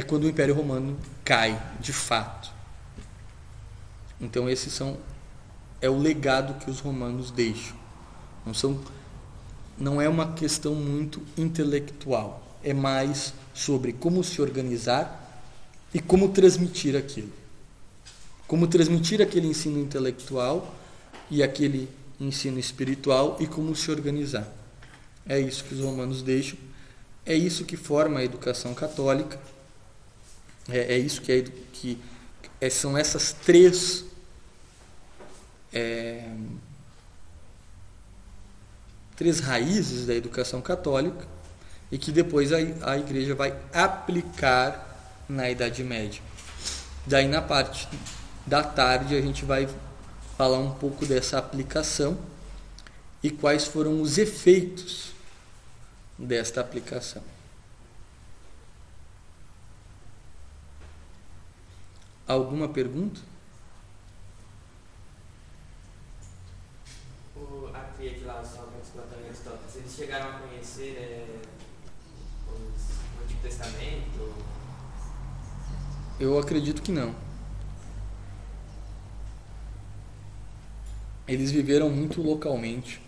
quando o Império Romano cai, de fato. Então esse é o legado que os romanos deixam. Não é uma questão muito intelectual, é mais sobre como se organizar e como transmitir aquilo. Como transmitir aquele ensino intelectual e aquele ensino espiritual e como se organizar. É isso que os romanos deixam, é isso que forma a educação católica, é isso são essas 3 três raízes da educação católica e que depois a Igreja vai aplicar na Idade Média. Daí na parte da tarde a gente vai falar um pouco dessa aplicação e quais foram os efeitos desta aplicação. Alguma pergunta? A tríade lá, os Sócrates, Platão e Aristóteles, eles chegaram a conhecer o Antigo Testamento? Eu acredito que não. Eles viveram muito localmente.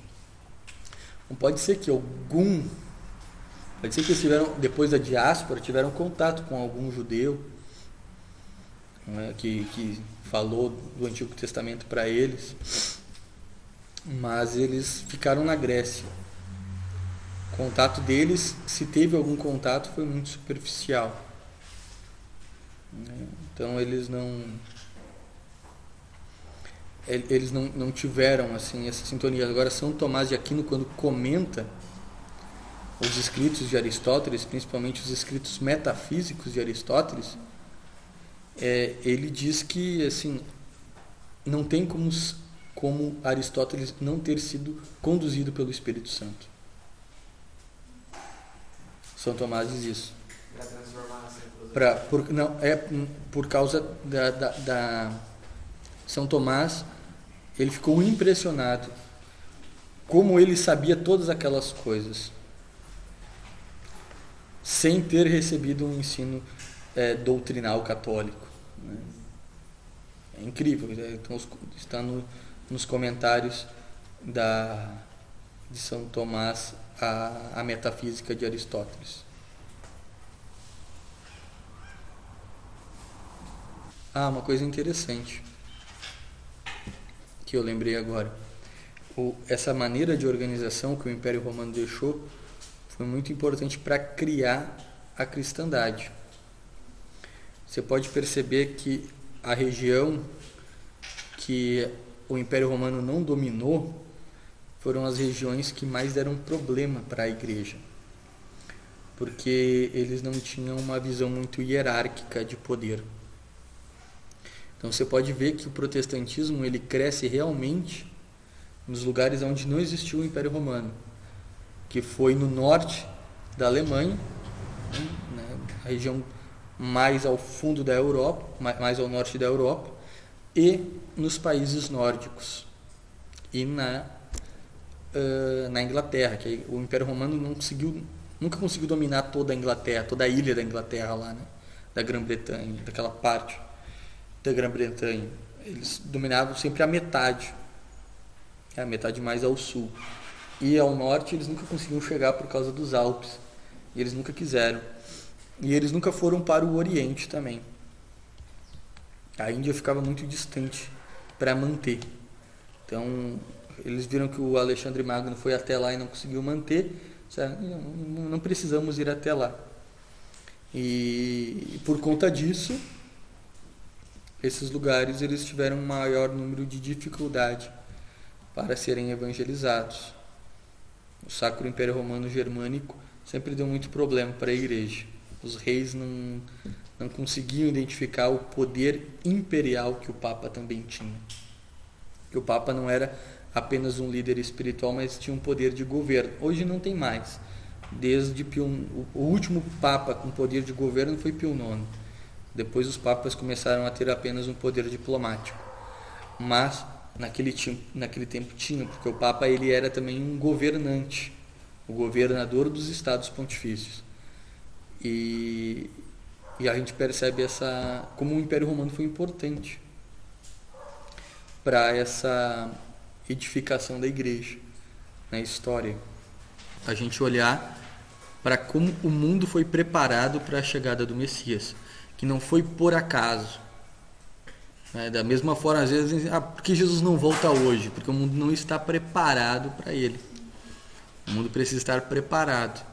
Não pode ser que pode ser que eles tiveram, depois da diáspora, tiveram contato com algum judeu, né, que falou do Antigo Testamento para eles, mas eles ficaram na Grécia. O contato deles, se teve algum contato, foi muito superficial. Então eles não tiveram assim essa sintonia. Agora São Tomás de Aquino, quando comenta os escritos de Aristóteles, principalmente os escritos metafísicos de Aristóteles, ele diz que assim não tem como Aristóteles não ter sido conduzido pelo Espírito Santo. São Tomás diz isso. Para transformar a filosofia. Por causa da São Tomás, ele ficou impressionado como ele sabia todas aquelas coisas sem ter recebido um ensino doutrinal católico, né? É incrível. Então, está nos comentários de São Tomás a metafísica de Aristóteles. Uma coisa interessante que eu lembrei agora. Essa maneira de organização que o Império Romano deixou foi muito importante para criar a cristandade. Você pode perceber que a região que o Império Romano não dominou foram as regiões que mais deram problema para a Igreja, porque eles não tinham uma visão muito hierárquica de poder. Então você pode ver que o protestantismo ele cresce realmente nos lugares onde não existiu o Império Romano, que foi no norte da Alemanha, né, a região mais ao fundo da Europa, mais ao norte da Europa, e nos países nórdicos e na Inglaterra, que o Império Romano nunca conseguiu dominar toda a Inglaterra, toda a ilha da Inglaterra lá, né, da Grã-Bretanha, daquela parte da Grã-Bretanha. Eles dominavam sempre a metade mais ao sul, e ao norte eles nunca conseguiam chegar por causa dos Alpes, e eles nunca quiseram, e eles nunca foram para o Oriente também. A Índia ficava muito distante para manter. Então eles viram que o Alexandre Magno foi até lá e não conseguiu manter, não precisamos ir até lá. E por conta disso, esses lugares eles tiveram um maior número de dificuldade para serem evangelizados. O Sacro Império Romano Germânico sempre deu muito problema para a Igreja. Os reis não conseguiam identificar o poder imperial que o Papa também tinha. Que o Papa não era apenas um líder espiritual, mas tinha um poder de governo. Hoje não tem mais. Desde o último Papa com poder de governo foi Pio IX. Depois os papas começaram a ter apenas um poder diplomático. Mas naquele tempo tinha, porque o Papa ele era também um governante, o governador dos estados pontifícios. E a gente percebe como o Império Romano foi importante para essa edificação da Igreja na história. A gente olhar para como o mundo foi preparado para a chegada do Messias, que não foi por acaso. Da mesma forma, às vezes, dizem, por que Jesus não volta hoje? Porque o mundo não está preparado para ele. O mundo precisa estar preparado.